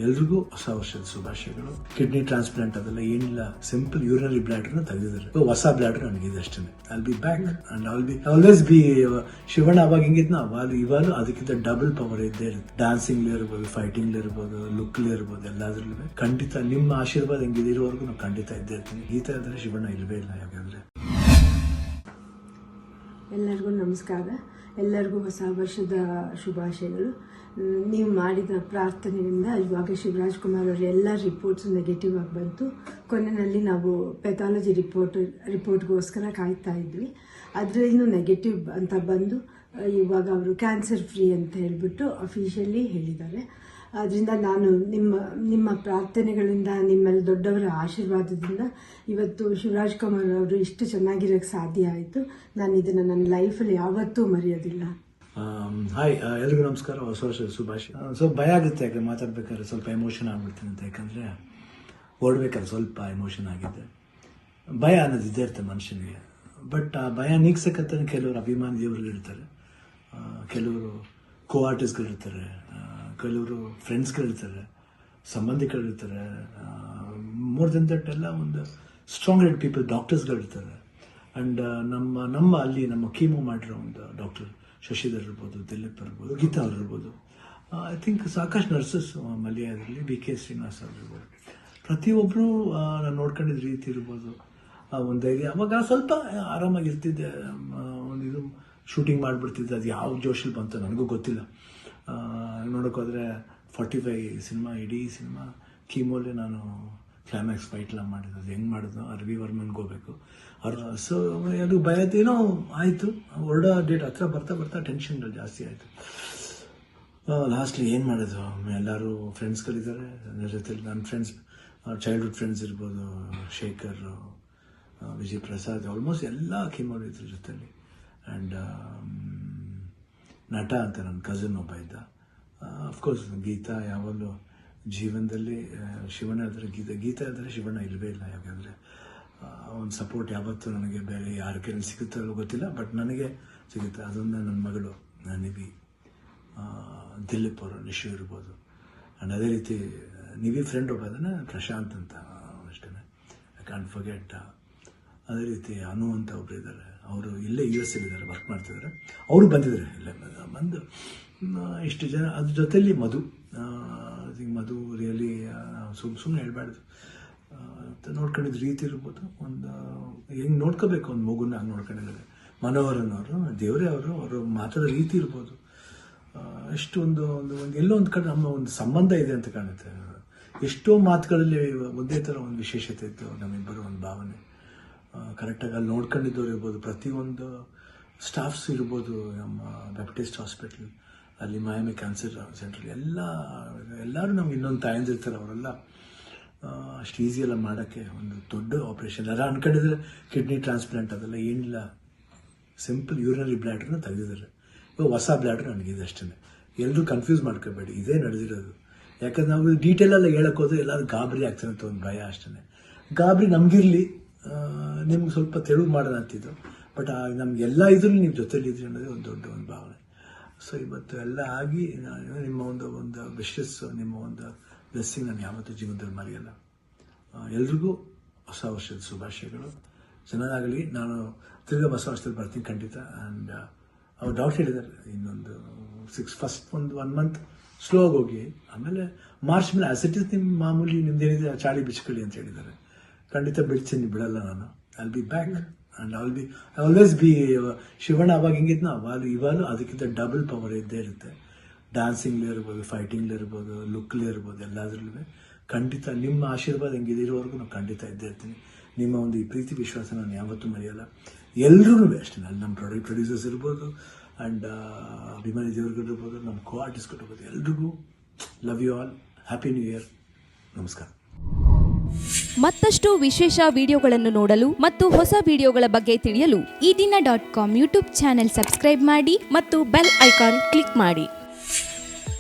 ಎಲ್ರಿಗೂ ಹೊಸ ವರ್ಷದ ಶುಭಾಶಯಗಳು. ಕಿಡ್ನಿ ಟ್ರಾನ್ಸ್ಪ್ಲಾಂಟ್ ಅದೆಲ್ಲ ಏನಿಲ್ಲ, ಸಿಂಪಲ್ ಯೂರಿನರಿ ಬ್ಲಾಡರ್ ತೆಗೆದಿದ್ದಾರೆ. ಹೊಸ ಬ್ಲಾಡರ್ ನನಗಿದೆ ಅಷ್ಟೇ. I'll be back and always B Shivanna. ಅವಾಗ ಹಿಂಗಿದ್ನ ಇವಾಗ ಅದಕ್ಕಿಂತ ಡಬಲ್ ಪವರ್ ಇದ್ದೇ ಇರುತ್ತೆ. ಡ್ಯಾನ್ಸಿಂಗ್ ಇರ್ಬೋದು, ಫೈಟಿಂಗ್ ಇರ್ಬೋದು, ಲುಕ್ ಇರ್ಬೋದು, ಎಲ್ಲಾದ್ರಲ್ಲೂ ಖಂಡಿತ ನಿಮ್ಮ ಆಶೀರ್ವಾದ ಹೆಂಗಿದೆ ಇರೋವರೆಗೂ ನಾವು ಖಂಡಿತ ಇದ್ದೇ ಇರ್ತೀನಿ. ಗೀತಾ ಇದ್ರೆ ಶಿವಣ್ಣ ಇಲ್ವೇ ಇಲ್ಲ. ಯಾಕಂದ್ರೆ ಎಲ್ಲರಿಗೂ ನಮಸ್ಕಾರ. ಎಲ್ಲರಿಗೂ ಹೊಸ ವರ್ಷದ ಶುಭಾಶಯಗಳು. ನೀವು ಮಾಡಿದ ಪ್ರಾರ್ಥನೆಯಿಂದ ಇವಾಗ ಶಿವರಾಜ್ ಕುಮಾರ್ ಅವರ ಎಲ್ಲ ರಿಪೋರ್ಟ್ಸ್ ನೆಗೆಟಿವ್ ಆಗಿ ಬಂತು. ಕೊನೆಯಲ್ಲಿ ನಾವು ಪೆಥಾಲಜಿ ರಿಪೋರ್ಟ್ಗೋಸ್ಕರ ಕಾಯ್ತಾ ಇದ್ವಿ. ಅದರಲ್ಲೂ ನೆಗೆಟಿವ್ ಅಂತ ಬಂದು ಇವಾಗ ಅವರು ಕ್ಯಾನ್ಸರ್ ಫ್ರೀ ಅಂತ ಹೇಳಿಬಿಟ್ಟು ಅಫಿಷಿಯಲಿ ಹೇಳಿದ್ದಾರೆ. ಅದರಿಂದ ನಾನು ನಿಮ್ಮ ಪ್ರಾರ್ಥನೆಗಳಿಂದ, ನಿಮ್ಮೆಲ್ಲ ದೊಡ್ಡವರ ಆಶೀರ್ವಾದದಿಂದ ಇವತ್ತು ಶಿವರಾಜ್ ಕುಮಾರ್ ಅವರು ಇಷ್ಟು ಚೆನ್ನಾಗಿರೋಕ್ಕೆ ಸಾಧ್ಯ ಆಯಿತು. ನಾನು ಇದನ್ನು ನನ್ನ ಲೈಫಲ್ಲಿ ಯಾವತ್ತೂ ಮರೆಯೋದಿಲ್ಲ. ಹಾಯ್, ಎಲ್ರಿಗೂ ನಮಸ್ಕಾರ, ಹೊಸ ವರ್ಷದ ಶುಭಾಶಯ. ಭಯ ಆಗುತ್ತೆ, ಯಾಕೆ ಮಾತಾಡ್ಬೇಕಾದ್ರೆ ಸ್ವಲ್ಪ ಎಮೋಷನ್ ಆಗ್ಬಿಡ್ತೀನಿ ಅಂತ. ಯಾಕಂದರೆ ಓಡ್ಬೇಕಾದ್ರೆ ಸ್ವಲ್ಪ ಎಮೋಷನ್ ಆಗಿದೆ. ಭಯ ಅನ್ನೋದು ಇದ್ದೇ ಇರುತ್ತೆ ಮನುಷ್ಯನಿಗೆ. ಬಟ್ ಆ ಭಯ ನೀಗ್ಸಕ್ಕಂತ ಕೆಲವರು ಅಭಿಮಾನಿ ದೇವರುಗಳಿರ್ತಾರೆ, ಕೆಲವರು ಕೋ ಆರ್ಟಿಸ್ಟ್ಗಳಿರ್ತಾರೆ, ಕೆಲವರು ಫ್ರೆಂಡ್ಸ್ಗಳಿರ್ತಾರೆ, ಸಂಬಂಧಿಕರಿರ್ತಾರೆ. ಮೋರ್ ದೆನ್ ದಟ್ ಎಲ್ಲ ಒಂದು ಸ್ಟ್ರಾಂಗ್ ಹೆಡ್ ಪೀಪಲ್, ಡಾಕ್ಟರ್ಸ್ಗಳಿರ್ತಾರೆ. ಆ್ಯಂಡ್ ನಮ್ಮ ಅಲ್ಲಿ ನಮ್ಮ ಕೀಮೋ ಮಾಡಿರೋ ಒಂದು ಡಾಕ್ಟರ್ ಶಶಿಧರ್ ಇರ್ಬೋದು, ದಿಲೀಪ್ ಇರ್ಬೋದು, ಗೀತಾ ಅವ್ರು ಇರ್ಬೋದು, ಐ ಥಿಂಕ್ ಸಾಕಷ್ಟು ನರ್ಸಸ್ ಮಲ್ಯಾದಲ್ಲಿ, ಬಿ ಕೆ ಶ್ರೀನಿವಾಸ್ ಅವ್ರು ಇರ್ಬೋದು. ಪ್ರತಿಯೊಬ್ಬರು ನಾನು ನೋಡ್ಕೊಂಡಿದ್ದ ರೀತಿ ಇರ್ಬೋದು, ಒಂದು ಧೈರ್ಯ. ಅವಾಗ ಸ್ವಲ್ಪ ಆರಾಮಾಗಿರ್ತಿದ್ದೆ, ಒಂದು ಇದು ಶೂಟಿಂಗ್ ಮಾಡಿಬಿಡ್ತಿದ್ದೆ. ಅದು ಯಾವ ಜೋಶಲ್ಲಿ ಬಂತು ನನಗೂ ಗೊತ್ತಿಲ್ಲ. ನೋಡೋಕ್ಕೋದ್ರೆ 45 ಸಿನಿಮಾ, ಇಡೀ ಸಿನಿಮಾ ಕೀಮೋಲೆ ನಾನು ಕ್ಲೈಮ್ಯಾಕ್ಸ್ ಫೈಟ್ಲ ಮಾಡಿದ್ದು. ಅದು ಹೆಂಗೆ ಮಾಡಿದ್ನು, ರವಿ ವರ್ಮನ್ಗೆ ಹೋಗ್ಬೇಕು ಅವ್ರು. ಸೊ ಅದು ಭಯದೇನೋ ಆಯಿತು. ಹೊರಡೋ ಡೇಟ್ ಹತ್ರ ಬರ್ತಾ ಟೆನ್ಷನ್ಗಳು ಜಾಸ್ತಿ ಆಯಿತು. ಲಾಸ್ಟ್ಲಿ ಏನು ಮಾಡೋದು, ಎಲ್ಲರೂ ಫ್ರೆಂಡ್ಸ್ಗಳಿದ್ದಾರೆ ನನ್ನ ಜೊತೆಲಿ. ನನ್ನ ಫ್ರೆಂಡ್ಸ್, ಚೈಲ್ಡ್ಹುಡ್ ಫ್ರೆಂಡ್ಸ್ ಇರ್ಬೋದು, ಶೇಖರ್, ವಿಜಯ್ ಪ್ರಸಾದ್, ಆಲ್ಮೋಸ್ಟ್ ಎಲ್ಲ ಕೀಮೋ ಇದ್ರ ಜೊತೆಲಿ. ಆ್ಯಂಡ್ ನಟ ಅಂತ ನನ್ನ ಕಸಿನ್ ಒಬ್ಬ ಇದ್ದ. ಅಫ್ಕೋರ್ಸ್ ಗೀತಾ ಯಾವಾಗಲೂ ಜೀವನದಲ್ಲಿ ಶಿವಣ್ಣ ಇದ್ದರೆ ಗೀತಾ ಇದ್ದರೆ ಶಿವಣ್ಣ ಇಲ್ಲವೇ ಇಲ್ಲ. ಯಾಕಂದರೆ ಒಂದು ಸಪೋರ್ಟ್ ಯಾವತ್ತೂ ನನಗೆ ಬೇರೆ ಯಾರ ಕೈಯಲ್ಲಿ ಸಿಗುತ್ತೋ ಗೊತ್ತಿಲ್ಲ, ಬಟ್ ನನಗೆ ಸಿಗುತ್ತೆ. ಅದೊಂದು ನನ್ನ ಮಗಳು ನಿವಿ, ದಿಲೀಪ್ ಅವರು, ನಿಶು ಇರ್ಬೋದು. ಆ್ಯಂಡ್ ಅದೇ ರೀತಿ ನಿವಿ ಫ್ರೆಂಡ್ ಒಬ್ಬ ಅದನ್ನು ಪ್ರಶಾಂತ್ ಅಂತ ಅಷ್ಟೇ, ಐ ಕಾಂಟ್ ಫರ್ಗೆಟ್. ಅದೇ ರೀತಿ ಅನು ಅಂತ ಒಬ್ಬರು ಇದ್ದಾರೆ, ಅವರು ಇಲ್ಲೇ US ಅಲ್ಲಿದ್ದಾರೆ, ವರ್ಕ್ ಮಾಡ್ತಿದ್ದಾರೆ. ಅವರು ಬಂದಿದ್ದಾರೆ ಇಲ್ಲೇ ಬಂದು ಇಷ್ಟು ಜನ. ಅದ್ರ ಜೊತೆಲಿ ಮಧು ರಿಯಲಿ ಸುಮ್ಮನೆ ಹೇಳ್ಬಾರ್ದು, ನೋಡ್ಕೊಂಡಿದ್ದ ರೀತಿ ಇರ್ಬೋದು. ಒಂದು ಹೆಂಗೆ ನೋಡ್ಕೋಬೇಕು ಒಂದು ಮಗುನ ಹಂಗೆ ನೋಡ್ಕೊಂಡಿದ್ದಾರೆ. ಮನೋಹರನವರು, ದೇವರೇ ಅವರು ಮಾತಾಡೋ ರೀತಿ ಇರ್ಬೋದು, ಎಷ್ಟು ಒಂದು ಎಲ್ಲೋ ಒಂದು ಕಡೆ ನಮ್ಮ ಒಂದು ಸಂಬಂಧ ಇದೆ ಅಂತ ಕಾಣುತ್ತೆ. ಎಷ್ಟೋ ಮಾತುಗಳಲ್ಲಿ ಒಂದೇ ಥರ ಒಂದು ವಿಶೇಷತೆ ಇತ್ತು ನಮ್ಮಿಬ್ಬರು, ಒಂದು ಭಾವನೆ. ಕರೆಕ್ಟಾಗಿ ಅಲ್ಲಿ ನೋಡ್ಕೊಂಡಿದ್ದವ್ರು ಇರ್ಬೋದು, ಪ್ರತಿಯೊಂದು ಸ್ಟಾಫ್ಸ್ ಇರ್ಬೋದು, ನಮ್ಮ ಬ್ಯಾಪ್ಟಿಸ್ಟ್ ಹಾಸ್ಪಿಟ್ಲ್ ಅಲ್ಲಿ, ಮಯಾಮಿ ಕ್ಯಾನ್ಸರ್ ಸೆಂಟ್ರಲ್ಲಿ ಎಲ್ಲರೂ ನಮ್ಗೆ ಇನ್ನೊಂದು ತಾಯಂದಿರ್ತಾರೆ. ಅವರೆಲ್ಲ ಅಷ್ಟು ಈಸಿಯೆಲ್ಲ ಮಾಡೋಕ್ಕೆ ಒಂದು ದೊಡ್ಡ ಆಪ್ರೇಷನ್. ಯಾರು ಅನ್ಕೊಂಡಿದ್ರೆ ಕಿಡ್ನಿ ಟ್ರಾನ್ಸ್ಪ್ಲಾಂಟ್ ಅದೆಲ್ಲ ಏನಿಲ್ಲ, ಸಿಂಪಲ್ ಯೂರಿನರಿ ಬ್ಲಾಡರ್ನ ತೆಗೆದಿದ್ದಾರೆ. ಇವಾಗ ಹೊಸ ಬ್ಲಾಡರ್ ನನಗಿದೆ ಅಷ್ಟೇ. ಎಲ್ಲರೂ ಕನ್ಫ್ಯೂಸ್ ಮಾಡ್ಕೋಬೇಡಿ, ಇದೇ ನಡೆದಿರೋದು. ಯಾಕಂದ್ರೆ ನಾವು ಡೀಟೇಲೆಲ್ಲ ಹೇಳಕ್ಕೆ ಹೋದ್ರೆ ಎಲ್ಲರೂ ಗಾಬರಿ ಆಗ್ತಾರೆ ಅಂತ ಒಂದು ಭಯ ಅಷ್ಟೇ. ಗಾಬರಿ ನಮಗಿರಲಿ, ನಿಮ್ಗೆ ಸ್ವಲ್ಪ ತೆಳುವು ಮಾಡೋಣ ಅಂತಿದ್ದು. ಬಟ್ ನಮಗೆಲ್ಲ ಇದ್ರಲ್ಲಿ ನೀವು ಜೊತೆಲಿದ್ರಿ ಅನ್ನೋದೇ ಒಂದು ದೊಡ್ಡ ಒಂದು ಭಾವನೆ. ಸೊ ಇವತ್ತು ಎಲ್ಲ ಆಗಿ ನಿಮ್ಮ ಒಂದು ವಿಶಸ್, ನಿಮ್ಮ ಒಂದು ಬ್ಲೆಸ್ಸಿಂಗ್ ನಾನು ಯಾವತ್ತೂ ಜೀವನದಲ್ಲಿ ಮರೆಯಲ್ಲ. ಎಲ್ರಿಗೂ ಹೊಸ ವರ್ಷದ ಶುಭಾಶಯಗಳು. ಚೆನ್ನಾಗಲಿ. ನಾನು ತಿರ್ಗಾ ಹೊಸ ವರ್ಷದಲ್ಲಿ ಬರ್ತೀನಿ ಖಂಡಿತ. ಆ್ಯಂಡ್ ಅವ್ರು ಡಾಕ್ಟರ್ ಹೇಳಿದ್ದಾರೆ, ಇನ್ನೊಂದು ಫಸ್ಟ್ ಒಂದು 1 ಮಂತ್ ಸ್ಲೋ ಆಗಿ ಹೋಗಿ, ಆಮೇಲೆ ಮಾರ್ಚ್ ಮೇಲೆ ಆಸಿಟಿಸ್ ನಿಮ್ಮ ಮಾಮೂಲಿ ನಿಮ್ದೇನಿದೆ ಚಾಳಿ ಬಿಚ್ಕೊಳ್ಳಿ ಅಂತ ಹೇಳಿದ್ದಾರೆ. ಖಂಡಿತ ಬಿಡ್ತೀನಿ, ಬಿಡಲ್ಲ ನಾನು. I'll be back and always B Shivanna. ಅವಾಗ ಹಿಂಗಿದ್ನ ಇವಾಗ ಅದಕ್ಕಿಂತ ಡಬಲ್ ಪವರ್ ಇದ್ದೇ ಇರುತ್ತೆ. ಡ್ಯಾನ್ಸಿಂಗ್ ಇರ್ಬೋದು, ಫೈಟಿಂಗ್ ಇರ್ಬೋದು, ಲುಕ್ ಇರ್ಬೋದು, ಎಲ್ಲಾದ್ರಲ್ಲೂ ಖಂಡಿತ ನಿಮ್ಮ ಆಶೀರ್ವಾದ ಹೆಂಗಿದೆ ಇರೋವರೆಗೂ ನಾವು ಖಂಡಿತ ಇದ್ದೇ ಇರ್ತೀನಿ. ನಿಮ್ಮ ಒಂದು ಈ ಪ್ರೀತಿ ವಿಶ್ವಾಸ ನಾನು ಯಾವತ್ತೂ ಮರೆಯಲ್ಲ. ಎಲ್ರೂ ಅಷ್ಟೇ, ಅಲ್ಲಿ ನಮ್ಮ ಪ್ರೊಡ್ಯೂಸರ್ಸ್ ಇರ್ಬೋದು, ಆ್ಯಂಡ್ ಅಭಿಮಾನಿ ದೇವರುಗಳಿರ್ಬೋದು, ನಮ್ಮ ಕೋ ಆರ್ಟಿಸ್ಟ್ಗಳಿರ್ಬೋದು, ಎಲ್ರಿಗೂ love you all. Happy new year. ನಮಸ್ಕಾರ. ಮತ್ತಷ್ಟು ವಿಶೇಷ ವಿಡಿಯೋಗಳನ್ನು ನೋಡಲು ಮತ್ತು ಹೊಸ ವಿಡಿಯೋಗಳ ಬಗ್ಗೆ ತಿಳಿಯಲು EDina.com ಯೂಟ್ಯೂಬ್ ಚಾನೆಲ್ ಸಬ್ಸ್ಕ್ರೈಬ್ ಮಾಡಿ ಮತ್ತು ಬೆಲ್ ಐಕಾನ್ ಕ್ಲಿಕ್ ಮಾಡಿ.